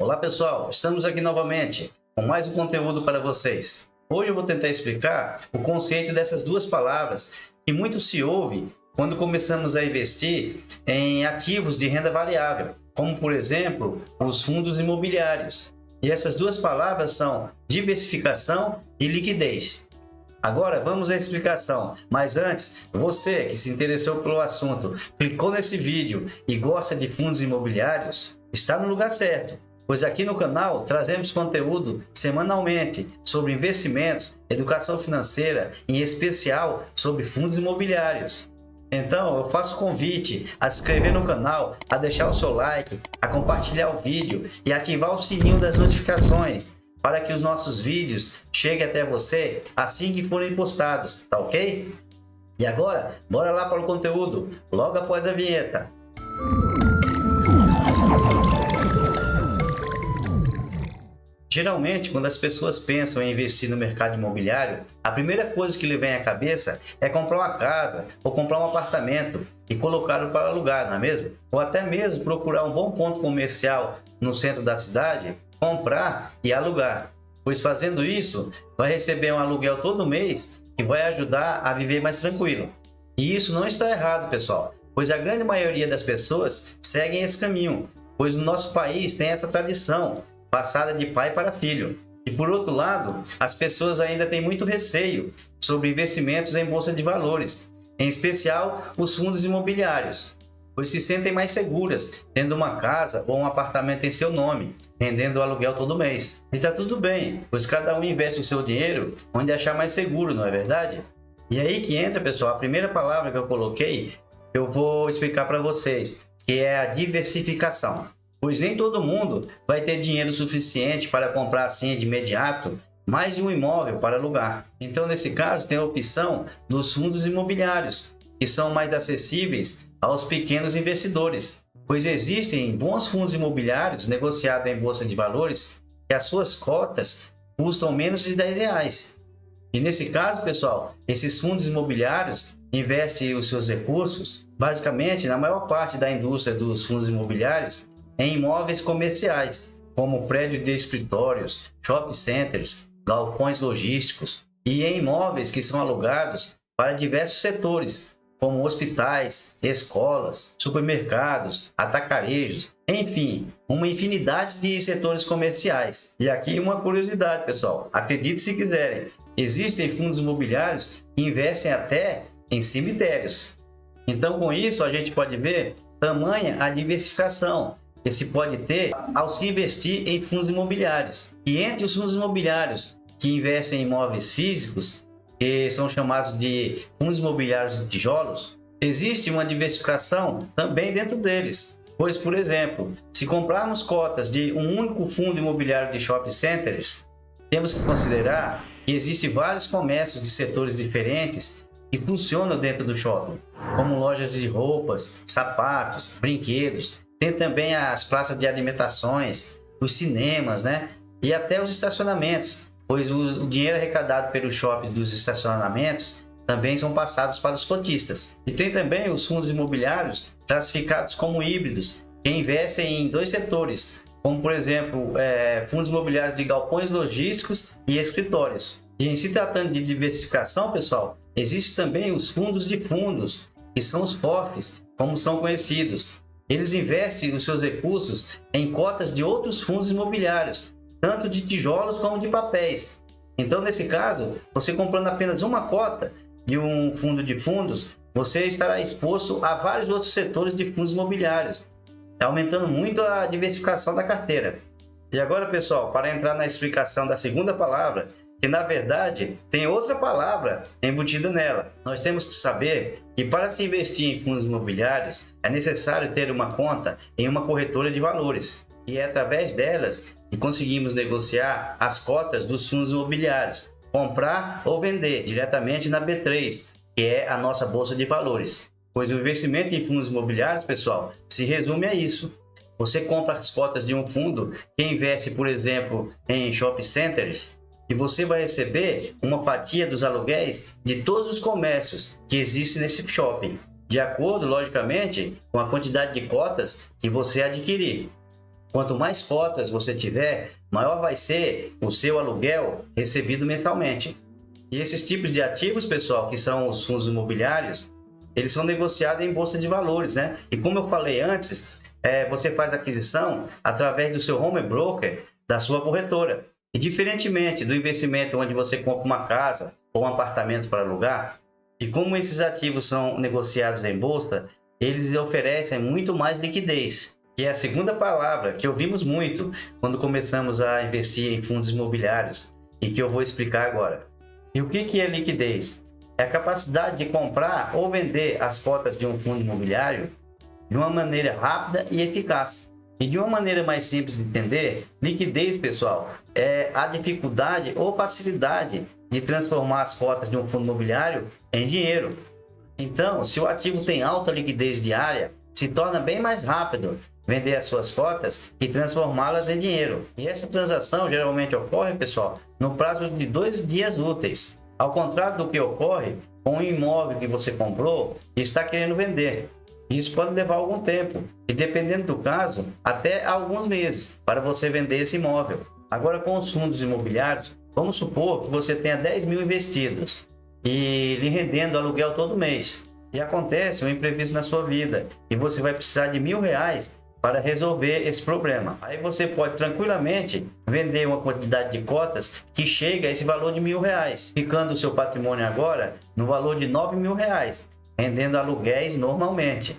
Olá pessoal, estamos aqui novamente com mais um conteúdo para vocês. Hoje eu vou tentar explicar o conceito dessas duas palavras que muito se ouve quando começamos a investir em ativos de renda variável, como por exemplo os fundos imobiliários. E essas duas palavras são diversificação e liquidez. Agora vamos à explicação, mas antes, você que se interessou pelo assunto, clicou nesse vídeo e gosta de fundos imobiliários, está no lugar certo, pois aqui no canal trazemos conteúdo semanalmente sobre investimentos, educação financeira, em especial sobre fundos imobiliários. Então eu faço convite a se inscrever no canal, a deixar o seu like, a compartilhar o vídeo e ativar o sininho das notificações, para que os nossos vídeos cheguem até você assim que forem postados, tá ok? E agora, bora lá para o conteúdo, logo após a vinheta. Geralmente, quando as pessoas pensam em investir no mercado imobiliário, a primeira coisa que lhe vem à cabeça é comprar uma casa ou comprar um apartamento e colocá-lo para alugar, não é mesmo? Ou até mesmo procurar um bom ponto comercial no centro da cidade, comprar e alugar, pois fazendo isso vai receber um aluguel todo mês que vai ajudar a viver mais tranquilo. E isso não está errado, pessoal, pois a grande maioria das pessoas seguem esse caminho, pois no nosso país tem essa tradição passada de pai para filho. E por outro lado, as pessoas ainda têm muito receio sobre investimentos em bolsa de valores, em especial os fundos imobiliários, pois se sentem mais seguras tendo uma casa ou um apartamento em seu nome, rendendo o aluguel todo mês. E está tudo bem, pois cada um investe o seu dinheiro onde achar mais seguro, não é verdade? E aí que entra, pessoal, a primeira palavra que eu coloquei, eu vou explicar para vocês, que é a diversificação. Pois nem todo mundo vai ter dinheiro suficiente para comprar assim de imediato mais de um imóvel para alugar. Então, nesse caso, tem a opção dos fundos imobiliários, que são mais acessíveis aos pequenos investidores, pois existem bons fundos imobiliários negociados em bolsa de valores que as suas cotas custam menos de R$10. E nesse caso, pessoal, esses fundos imobiliários investem os seus recursos, basicamente, na maior parte da indústria dos fundos imobiliários, em imóveis comerciais, como prédios de escritórios, shopping centers, galpões logísticos, e em imóveis que são alugados para diversos setores, como hospitais, escolas, supermercados, atacarejos, enfim, uma infinidade de setores comerciais. E aqui uma curiosidade, pessoal, acredite se quiserem, existem fundos imobiliários que investem até em cemitérios. Então, com isso, a gente pode ver tamanha a diversificação que se pode ter ao se investir em fundos imobiliários. E entre os fundos imobiliários que investem em imóveis físicos, que são chamados de fundos imobiliários de tijolos, existe uma diversificação também dentro deles. Pois, por exemplo, se comprarmos cotas de um único fundo imobiliário de shopping centers, temos que considerar que existem vários comércios de setores diferentes que funcionam dentro do shopping, como lojas de roupas, sapatos, brinquedos. Tem também as praças de alimentações, os cinemas, né? E até os estacionamentos, pois o dinheiro arrecadado pelos shoppings dos estacionamentos também são passados para os cotistas. E tem também os fundos imobiliários classificados como híbridos, que investem em dois setores, como por exemplo, fundos imobiliários de galpões logísticos e escritórios. E em se tratando de diversificação, pessoal, existem também os fundos de fundos, que são os FOFs, como são conhecidos. Eles investem os seus recursos em cotas de outros fundos imobiliários, tanto de tijolos como de papéis. Então, nesse caso, você comprando apenas uma cota de um fundo de fundos, você estará exposto a vários outros setores de fundos imobiliários, aumentando muito a diversificação da carteira. E agora, pessoal, para entrar na explicação da segunda palavra, que na verdade tem outra palavra embutida nela. Nós temos que saber que para se investir em fundos imobiliários é necessário ter uma conta em uma corretora de valores. E é através delas que conseguimos negociar as cotas dos fundos imobiliários, comprar ou vender diretamente na B3, que é a nossa bolsa de valores. Pois o investimento em fundos imobiliários, pessoal, se resume a isso. Você compra as cotas de um fundo que investe, por exemplo, em shopping centers, e você vai receber uma fatia dos aluguéis de todos os comércios que existem nesse shopping, de acordo, logicamente, com a quantidade de cotas que você adquirir. Quanto mais cotas você tiver, maior vai ser o seu aluguel recebido mensalmente. E esses tipos de ativos, pessoal, que são os fundos imobiliários, eles são negociados em bolsa de valores, né? E como eu falei antes, você faz a aquisição através do seu home broker, da sua corretora. E diferentemente do investimento onde você compra uma casa ou um apartamento para alugar, e como esses ativos são negociados em bolsa, eles oferecem muito mais liquidez, que é a segunda palavra que ouvimos muito quando começamos a investir em fundos imobiliários e que eu vou explicar agora. E o que é liquidez? É a capacidade de comprar ou vender as cotas de um fundo imobiliário de uma maneira rápida e eficaz. E de uma maneira mais simples de entender, liquidez, pessoal, é a dificuldade ou facilidade de transformar as cotas de um fundo imobiliário em dinheiro. Então, se o ativo tem alta liquidez diária, se torna bem mais rápido vender as suas cotas e transformá-las em dinheiro. E essa transação geralmente ocorre, pessoal, no prazo de 2 dias úteis. Ao contrário do que ocorre com um imóvel que você comprou e está querendo vender. Isso pode levar algum tempo e, dependendo do caso, até alguns meses para você vender esse imóvel. Agora, com os fundos imobiliários, vamos supor que você tenha 10 mil investidos e lhe rendendo aluguel todo mês. E acontece um imprevisto na sua vida e você vai precisar de R$1.000 para resolver esse problema. Aí você pode tranquilamente vender uma quantidade de cotas que chega a esse valor de R$1.000, ficando o seu patrimônio agora no valor de R$9.000, rendendo aluguéis normalmente.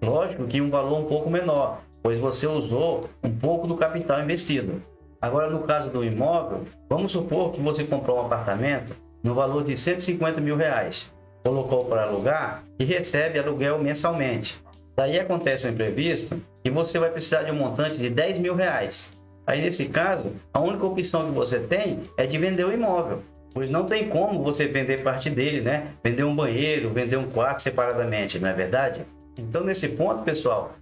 Lógico que um valor um pouco menor, pois você usou um pouco do capital investido. Agora, no caso do imóvel, vamos supor que você comprou um apartamento no valor de R$150.000, colocou para alugar e recebe aluguel mensalmente. Daí acontece um imprevisto e você vai precisar de um montante de R$10.000. Aí, nesse caso, a única opção que você tem é de vender o imóvel, pois não tem como você vender parte dele, né? Vender um banheiro, vender um quarto separadamente, não é verdade? Então, nesse ponto, pessoal,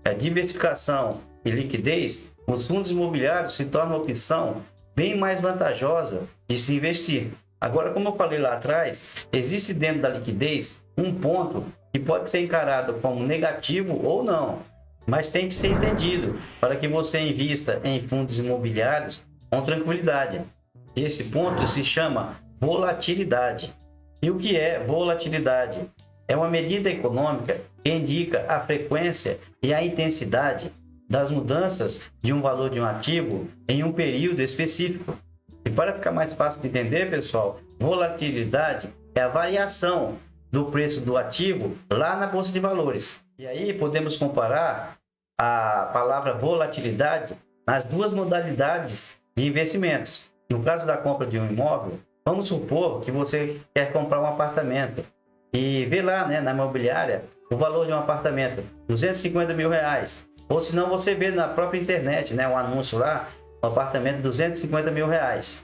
a diversificação e liquidez, os fundos imobiliários se tornam uma opção bem mais vantajosa de se investir. Agora, como eu falei lá atrás, existe dentro da liquidez um ponto que pode ser encarado como negativo ou não, mas tem que ser entendido para que você invista em fundos imobiliários com tranquilidade. Esse ponto se chama volatilidade. E o que é volatilidade? É uma medida econômica que indica a frequência e a intensidade das mudanças de um valor de um ativo em um período específico. E para ficar mais fácil de entender, pessoal, volatilidade é a variação do preço do ativo lá na bolsa de valores. E aí podemos comparar a palavra volatilidade nas duas modalidades de investimentos. No caso da compra de um imóvel, vamos supor que você quer comprar um apartamento e vê lá, né, na imobiliária o valor de um apartamento, R$250.000. Ou se não, você vê na própria internet, né, um anúncio lá, um apartamento de R$250.000.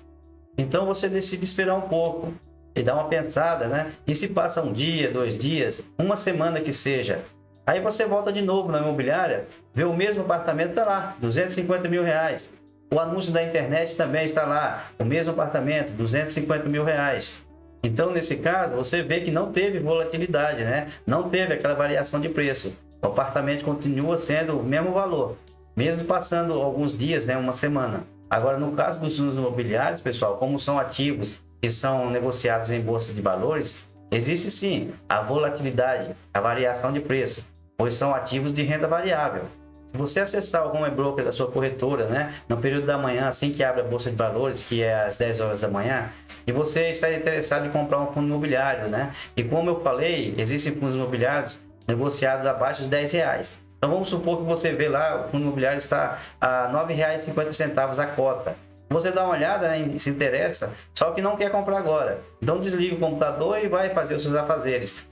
Então você decide esperar um pouco e dar uma pensada, né? E se passa um dia, 2 dias, uma semana que seja, aí você volta de novo na imobiliária, vê o mesmo apartamento, está lá, R$250.000. O anúncio da internet também está lá, o mesmo apartamento, R$250.000. Então, nesse caso, você vê que não teve volatilidade, né? Não teve aquela variação de preço. O apartamento continua sendo o mesmo valor, mesmo passando alguns dias, né? Uma semana. Agora, no caso dos fundos imobiliários, pessoal, como são ativos que são negociados em bolsa de valores, existe sim a volatilidade, a variação de preço, pois são ativos de renda variável. Se você acessar o home broker da sua corretora, né, no período da manhã, assim que abre a bolsa de valores, que é às 10 horas da manhã, e você está interessado em comprar um fundo imobiliário, né? E como eu falei, existem fundos imobiliários negociados abaixo de R$10. Então vamos supor que você vê lá, o fundo imobiliário está a R$9,50 a cota. Você dá uma olhada, né, se interessa, só que não quer comprar agora. Então desliga o computador e vai fazer os seus afazeres.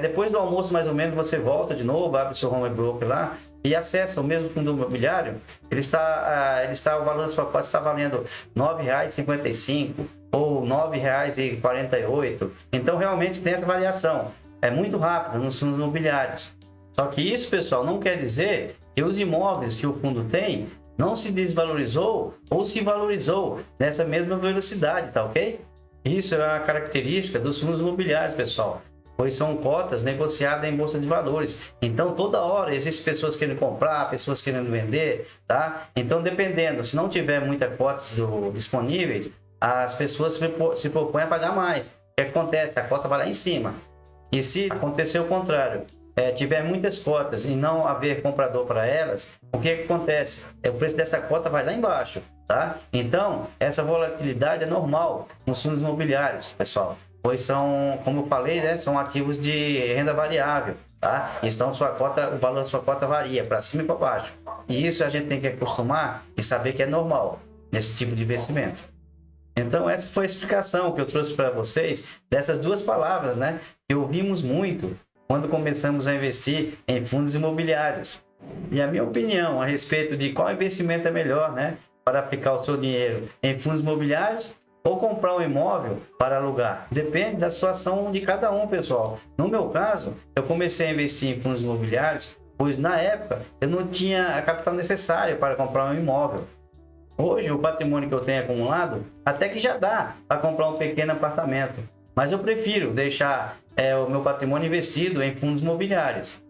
Depois do almoço, mais ou menos, você volta de novo, abre o seu home broker lá e acessa o mesmo fundo imobiliário. O valor da sua cota está valendo R$9,55 ou R$9,48. Então realmente tem essa variação. É muito rápido nos fundos imobiliários. Só que isso, pessoal, não quer dizer que os imóveis que o fundo tem não se desvalorizou ou se valorizou nessa mesma velocidade, tá ok? Isso é uma característica dos fundos imobiliários, pessoal. pois são cotas negociadas em bolsa de valores. Então, toda hora existem pessoas querendo comprar, pessoas querendo vender, tá? Então, dependendo, se não tiver muitas cotas disponíveis, as pessoas se propõem a pagar mais. O que acontece? A cota vai lá em cima. E se acontecer o contrário, tiver muitas cotas e não haver comprador para elas, o que acontece? O preço dessa cota vai lá embaixo, tá? Então, essa volatilidade é normal nos fundos imobiliários, pessoal, pois são, como eu falei, né, são ativos de renda variável, tá? Então, o valor da sua cota varia para cima e para baixo. E isso a gente tem que acostumar e saber que é normal nesse tipo de investimento. Então, essa foi a explicação que eu trouxe para vocês dessas duas palavras, né, que ouvimos muito quando começamos a investir em fundos imobiliários. E a minha opinião a respeito de qual investimento é melhor, né, para aplicar o seu dinheiro em fundos imobiliários ou comprar um imóvel para alugar. Depende da situação de cada um, pessoal. No meu caso, eu comecei a investir em fundos imobiliários, pois na época eu não tinha a capital necessária para comprar um imóvel. Hoje, o patrimônio que eu tenho acumulado até que já dá para comprar um pequeno apartamento. Mas eu prefiro deixar o meu patrimônio investido em fundos imobiliários.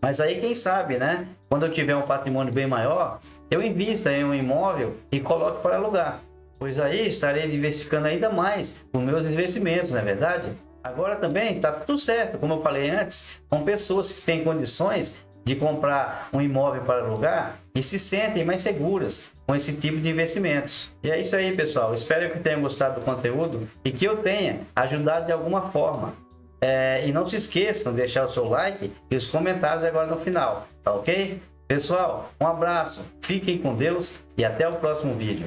Mas aí, quem sabe, né? Quando eu tiver um patrimônio bem maior, eu invista em um imóvel e coloque para alugar. Pois aí estarei diversificando ainda mais os meus investimentos, não é verdade? Agora também está tudo certo, como eu falei antes, com pessoas que têm condições de comprar um imóvel para alugar e se sentem mais seguras com esse tipo de investimentos. E é isso aí, pessoal. Espero que tenham gostado do conteúdo e que eu tenha ajudado de alguma forma. E não se esqueçam de deixar o seu like e os comentários agora no final, tá ok? Pessoal, um abraço, fiquem com Deus e até o próximo vídeo.